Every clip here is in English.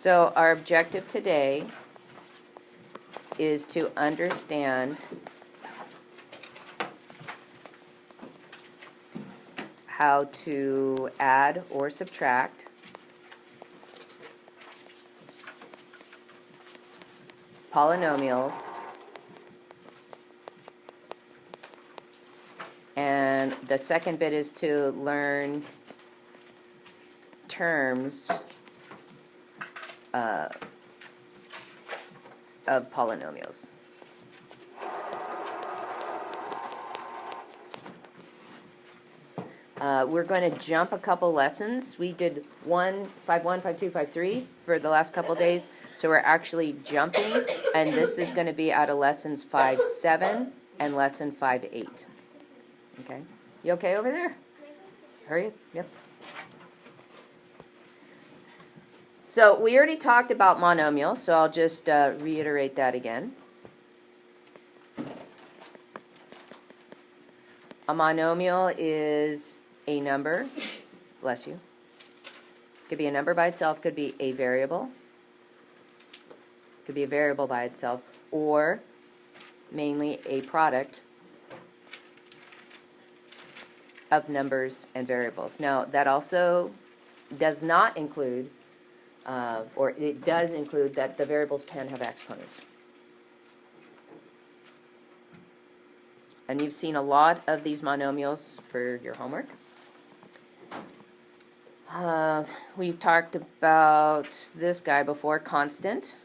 So our objective today is to understand how to add or subtract polynomials, and the second bit is to learn terms of polynomials. We're going to jump a couple lessons. We did 5.1, 5.2, 5.3 for the last couple days, so we're actually jumping, and this is going to be out of lessons 5.7 and lesson 5.8. Okay? You okay over there? Hurry up. Yep. So we already talked about monomials, so I'll just reiterate that again. A monomial is a number, bless you. Could be a number by itself, could be a variable, could be a variable by itself, or mainly a product of numbers and variables. Now, that also does not include, or it does include that the variables can have exponents. And you've seen a lot of these monomials for your homework. We've talked about this guy before, constant.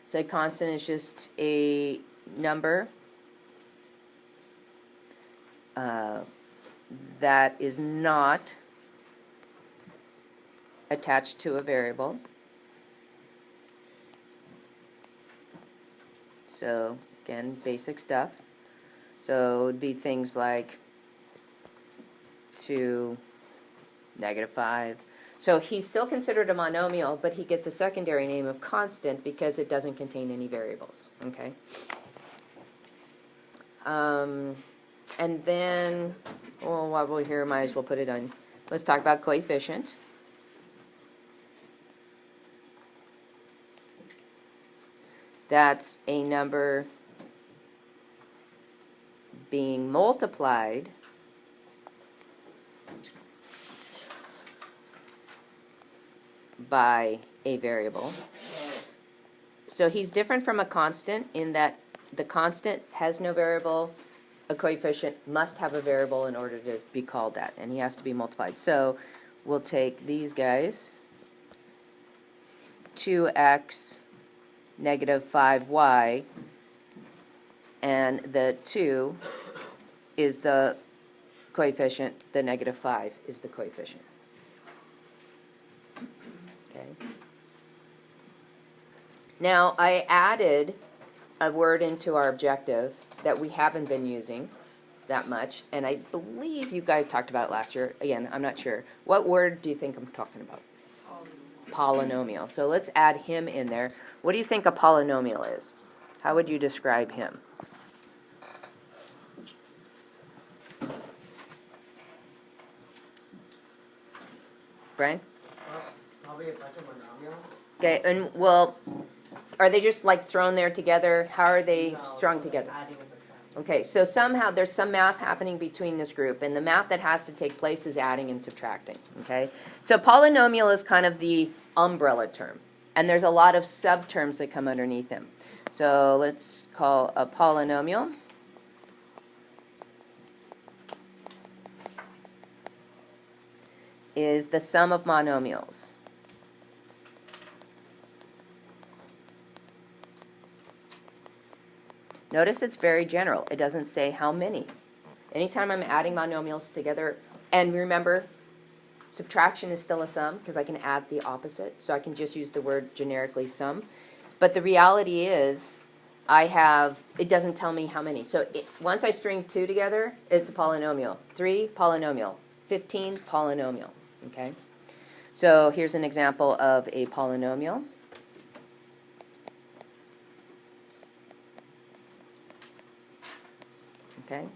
So constant is just a number that is not attached to a variable. So again, basic stuff. So it would be things like 2, -5. So he's still considered a monomial, but he gets a secondary name of constant because it doesn't contain any variables. Okay. And then, well, while we're here, might as well put it on. Let's talk about coefficient. That's a number being multiplied by a variable. So he's different from a constant in that the constant has no variable. A coefficient must have a variable in order to be called that, and he has to be multiplied. So we'll take these guys, 2x -5y, and the 2 is the coefficient, the -5 is the coefficient. Okay. Now I added a word into our objective that we haven't been using that much, and I believe you guys talked about it last year. Again, I'm not sure. What word do you think I'm talking about? Polynomial. So let's add him in there. What do you think a polynomial is? How would you describe him? Brian? Probably a bunch of monomials. Okay, and well, are they just like thrown there together? How are they strung together? Adding and subtracting. Okay, so somehow there's some math happening between this group, and the math that has to take place is adding and subtracting, okay? So polynomial is kind of the umbrella term, and there's a lot of subterms that come underneath him. So let's call a polynomial is the sum of monomials. Notice it's very general. It doesn't say how many. Anytime I'm adding monomials together, and remember, subtraction is still a sum because I can add the opposite, so I can just use the word generically sum. But the reality is, it doesn't tell me how many. So once I string 2 together, it's a polynomial. 3, polynomial. 15, polynomial. Okay? So here's an example of a polynomial. Okay?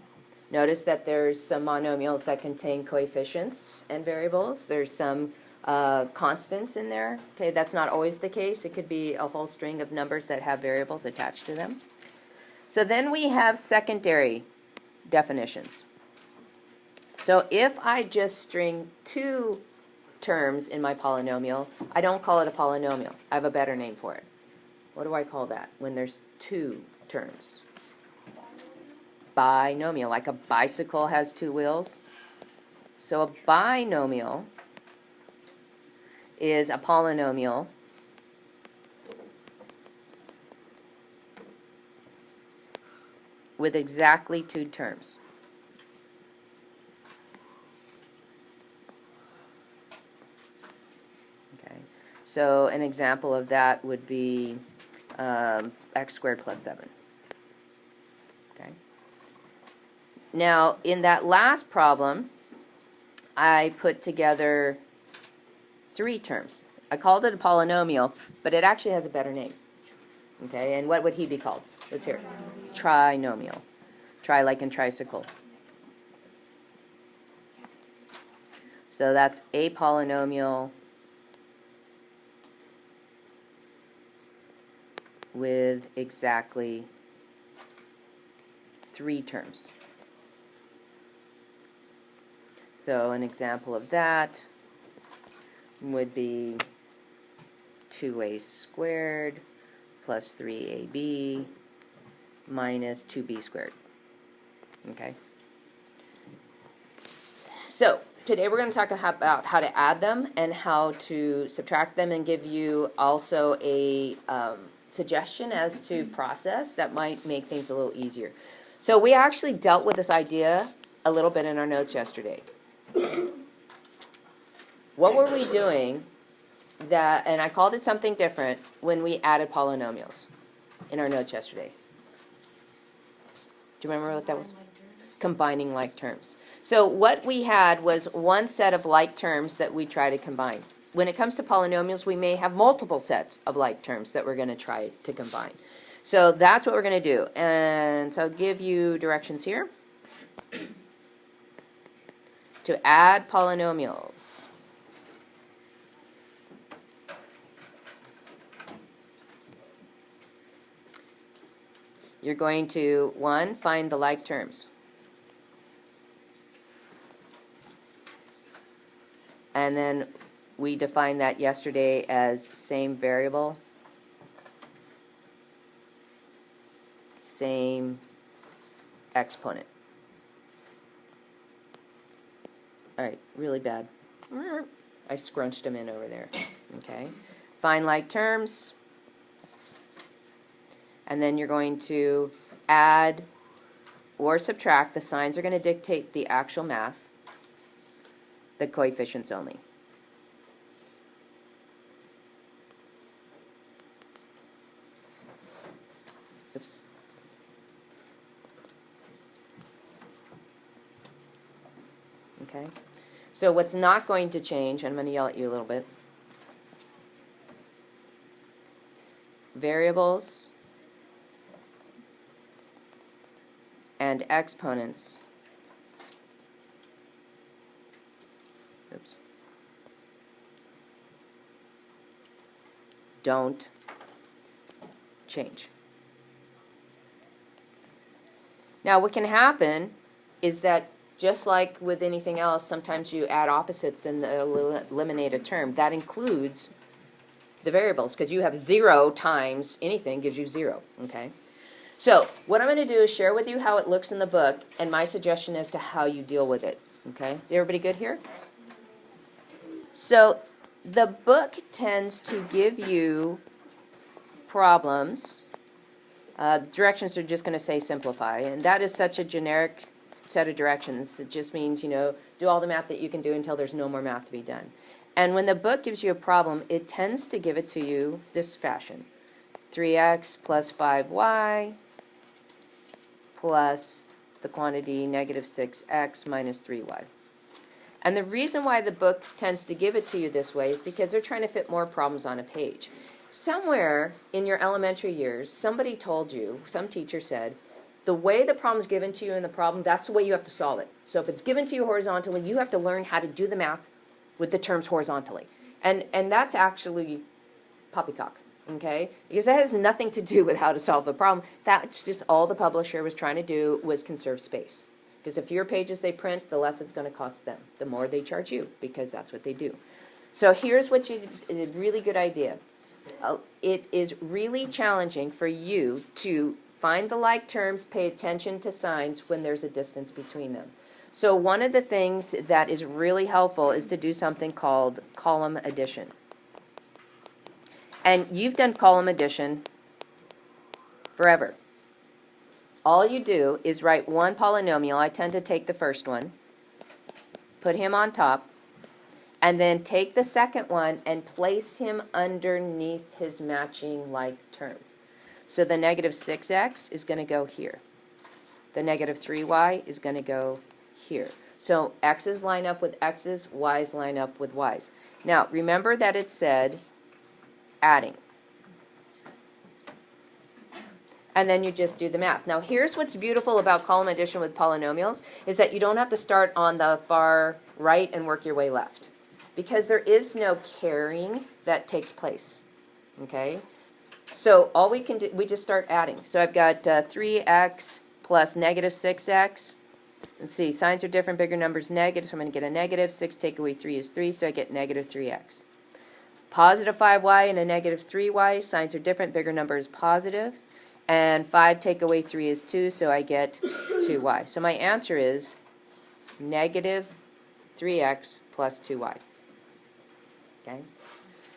Notice that there's some monomials that contain coefficients and variables. There's some constants in there. Okay, that's not always the case. It could be a whole string of numbers that have variables attached to them. So then we have secondary definitions. So if I just string two terms in my polynomial, I don't call it a polynomial. I have a better name for it. What do I call that when there's two terms? Binomial, like a bicycle has two wheels. So a binomial is a polynomial with exactly two terms. Okay, so an example of that would be x squared plus 7. Okay. Now, in that last problem, I put together three terms. I called it a polynomial, but it actually has a better name. Okay, and what would he be called? Let's hear it. Trinomial. Tri like in tricycle. So that's a polynomial with exactly three terms. So an example of that would be 2a squared plus 3ab minus 2b squared. Okay? So today we're going to talk about how to add them and how to subtract them, and give you also a suggestion as to process that might make things a little easier. So we actually dealt with this idea a little bit in our notes yesterday. What were we doing that, and I called it something different, when we added polynomials in our notes yesterday? Do you remember what that was? Combining like terms. So what we had was one set of like terms that we try to combine. When it comes to polynomials, we may have multiple sets of like terms that we're going to try to combine. So that's what we're going to do. And so I'll give you directions here. To add polynomials. You're going to, 1, find the like terms. And then we defined that yesterday as same variable, same exponent. All right, really bad. I scrunched them in over there. Okay. Find like terms. And then you're going to add or subtract. The signs are going to dictate the actual math. The coefficients only. Oops. Okay. So what's not going to change, I'm going to yell at you a little bit. Variables and exponents. Oops. Don't change. Now what can happen is that, just like with anything else, sometimes you add opposites and eliminate a term. That includes the variables, because you have 0 times anything gives you 0. Okay. So what I'm going to do is share with you how it looks in the book and my suggestion as to how you deal with it. Okay. Is everybody good here? So the book tends to give you problems. Directions are just going to say simplify, and that is such a generic set of directions. It just means, do all the math that you can do until there's no more math to be done. And when the book gives you a problem, it tends to give it to you this fashion. 3x plus 5y plus the quantity negative 6x minus 3y. And the reason why the book tends to give it to you this way is because they're trying to fit more problems on a page. Somewhere in your elementary years, somebody told you, some teacher said, the way the problem is given to you in the problem, that's the way you have to solve it. So if it's given to you horizontally, you have to learn how to do the math with the terms horizontally. And that's actually poppycock, okay? Because that has nothing to do with how to solve the problem. That's just all the publisher was trying to do was conserve space. Because the fewer pages they print, the less it's going to cost them. The more they charge you, because that's what they do. So here's what you a really good idea. It is really challenging for you to find the like terms, pay attention to signs when there's a distance between them. So one of the things that is really helpful is to do something called column addition. And you've done column addition forever. All you do is write one polynomial. I tend to take the first one, put him on top, and then take the second one and place him underneath his matching like term. So the negative 6x is going to go here. The negative 3y is going to go here. So x's line up with x's, y's line up with y's. Now, remember that it said adding. And then you just do the math. Now, here's what's beautiful about column addition with polynomials is that you don't have to start on the far right and work your way left, because there is no carrying that takes place, okay? So all we can do, we just start adding. So I've got 3x plus negative 6x. Let's see, signs are different, bigger numbers negative, so I'm going to get a negative. 6 take away 3 is 3, so I get negative 3x. Positive 5y and a negative 3y, signs are different, bigger number is positive. And 5 take away 3 is 2, so I get 2y. So my answer is negative 3x plus 2y. Okay.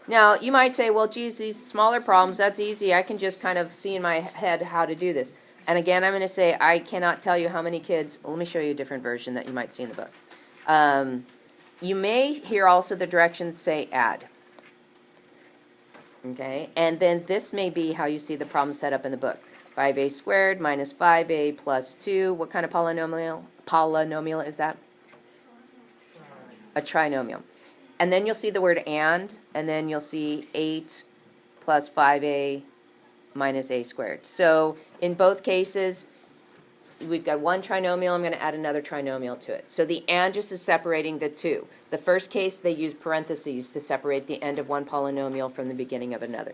Now, you might say, well, geez, these smaller problems, that's easy. I can just kind of see in my head how to do this. And again, I'm going to say I cannot tell you how many kids. Well, let me show you a different version that you might see in the book. You may hear also the directions say add. Okay, and then this may be how you see the problem set up in the book. 5a squared minus 5a plus 2. What kind of polynomial is that? A trinomial. And then you'll see the word and then you'll see 8 plus 5a minus a squared. So in both cases, we've got one trinomial. I'm going to add another trinomial to it. So the and just is separating the two. The first case, they use parentheses to separate the end of one polynomial from the beginning of another.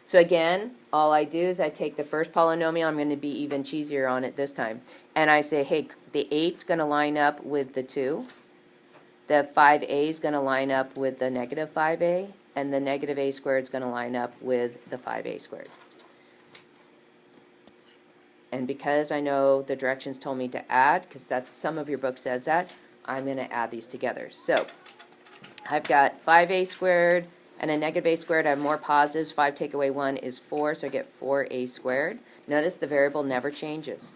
So again, all I do is I take the first polynomial. I'm going to be even cheesier on it this time. And I say, hey, the 8's going to line up with the 2. The 5a is going to line up with the negative 5a. And the negative a squared is going to line up with the 5a squared. And because I know the directions told me to add, because that's some of your book says that, I'm going to add these together. So I've got 5a squared and a negative a squared. I have more positives. 5 take away 1 is 4, so I get 4a squared. Notice the variable never changes.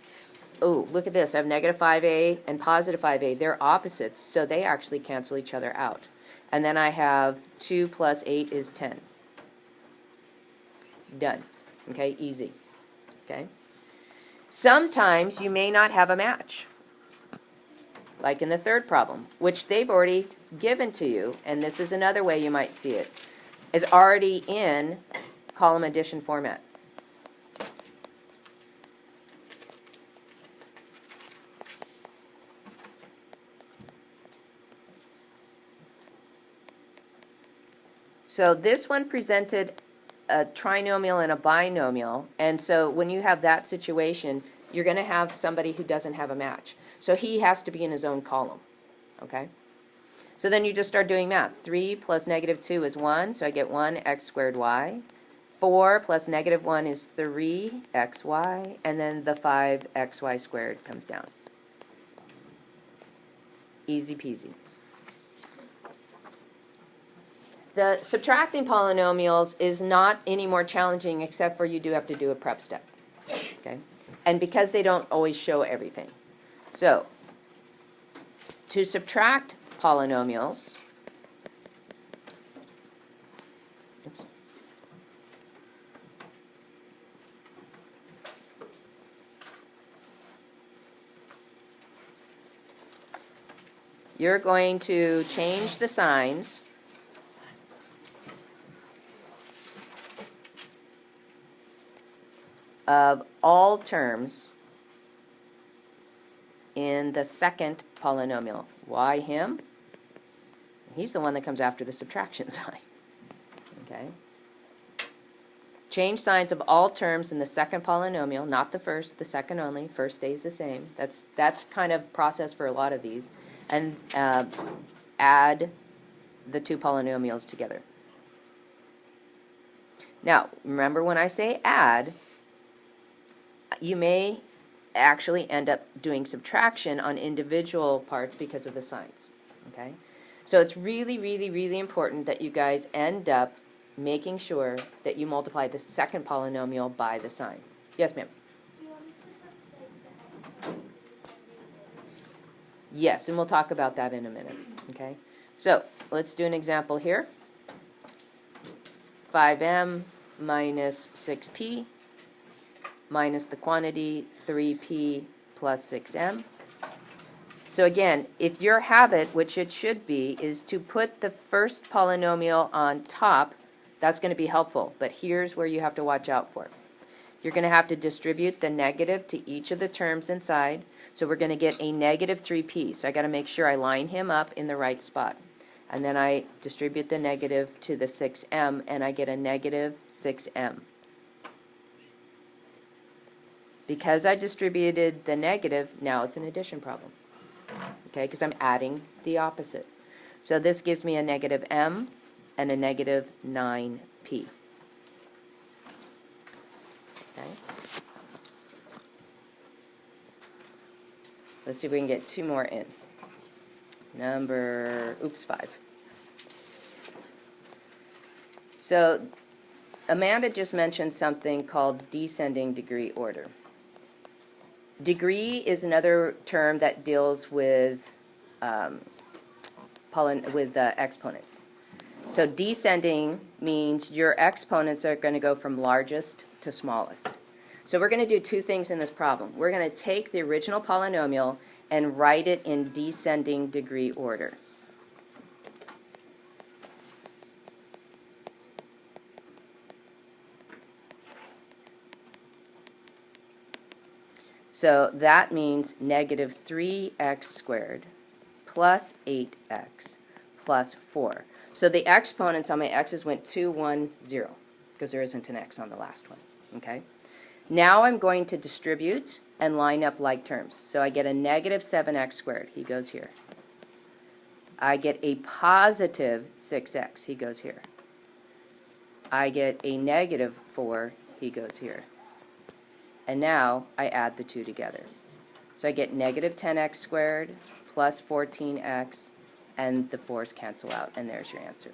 Oh, look at this. I have negative 5a and positive 5a. They're opposites, so they actually cancel each other out. And then I have 2 plus 8 is 10. Done. Okay, easy. Okay. Sometimes you may not have a match, like in the third problem, which they've already given to you, and this is another way you might see it, is already in column addition format. So this one presented a trinomial and a binomial, and so when you have that situation, you're going to have somebody who doesn't have a match. So he has to be in his own column, okay? So then you just start doing math. 3 plus negative 2 is 1, so I get 1x squared y. 4 plus negative 1 is 3xy, and then the 5xy squared comes down. Easy peasy. The subtracting polynomials is not any more challenging, except for you do have to do a prep step, okay? And because they don't always show everything. So, to subtract polynomials, you're going to change the signs of all terms in the second polynomial. Why him? He's the one that comes after the subtraction sign. Okay. Change signs of all terms in the second polynomial, not the first, the second only. First stays the same. That's kind of process for a lot of these. And add the two polynomials together. Now, remember when I say add, you may actually end up doing subtraction on individual parts because of the signs. Okay? So it's really, really, really important that you guys end up making sure that you multiply the second polynomial by the sign. Yes, ma'am? Do you want us to put like the exponents in descending order? Yes, and we'll talk about that in a minute. Okay? So let's do an example here. 5m minus 6p minus the quantity 3p plus 6m. So again, if your habit, which it should be, is to put the first polynomial on top, that's going to be helpful. But here's where you have to watch out for. You're going to have to distribute the negative to each of the terms inside. So we're going to get a negative 3p. So I got to make sure I line him up in the right spot. And then I distribute the negative to the 6m, and I get a negative 6m. Because I distributed the negative, now it's an addition problem. Okay, because I'm adding the opposite. So this gives me a negative m and a negative 9p. Okay. Let's see if we can get two more in. Number, 5. So Amanda just mentioned something called descending degree order. Degree is another term that deals with exponents. So descending means your exponents are going to go from largest to smallest. So we're going to do two things in this problem. We're going to take the original polynomial and write it in descending degree order. So that means negative 3x squared plus 8x plus 4. So the exponents on my x's went 2, 1, 0, because there isn't an x on the last one. Okay. Now I'm going to distribute and line up like terms. So I get a negative 7x squared. He goes here. I get a positive 6x. He goes here. I get a negative 4. He goes here. And now I add the two together. So I get negative 10x squared plus 14x, and the 4's cancel out, and there's your answer.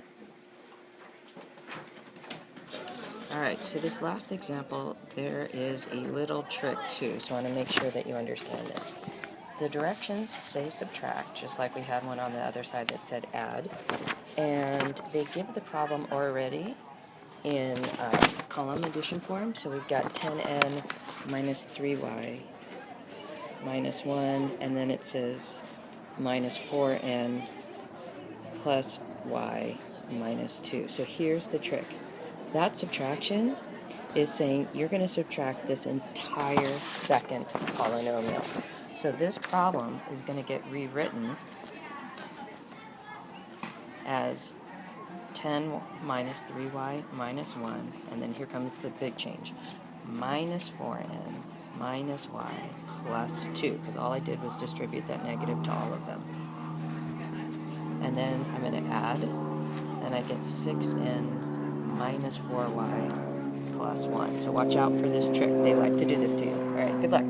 All right, so this last example, there is a little trick too, so I want to make sure that you understand this. The directions say subtract, just like we had one on the other side that said add, and they give the problem already in column addition form. So we've got 10n minus 3y minus 1, and then it says minus 4n plus y minus 2. So here's the trick. That subtraction is saying you're going to subtract this entire second polynomial. So this problem is going to get rewritten as 10 minus 3y minus 1, and then here comes the big change, minus 4n minus y plus 2, because all I did was distribute that negative to all of them. And then I'm going to add, and I get 6n minus 4y plus 1. So watch out for this trick. They like to do this to you. All right, good luck.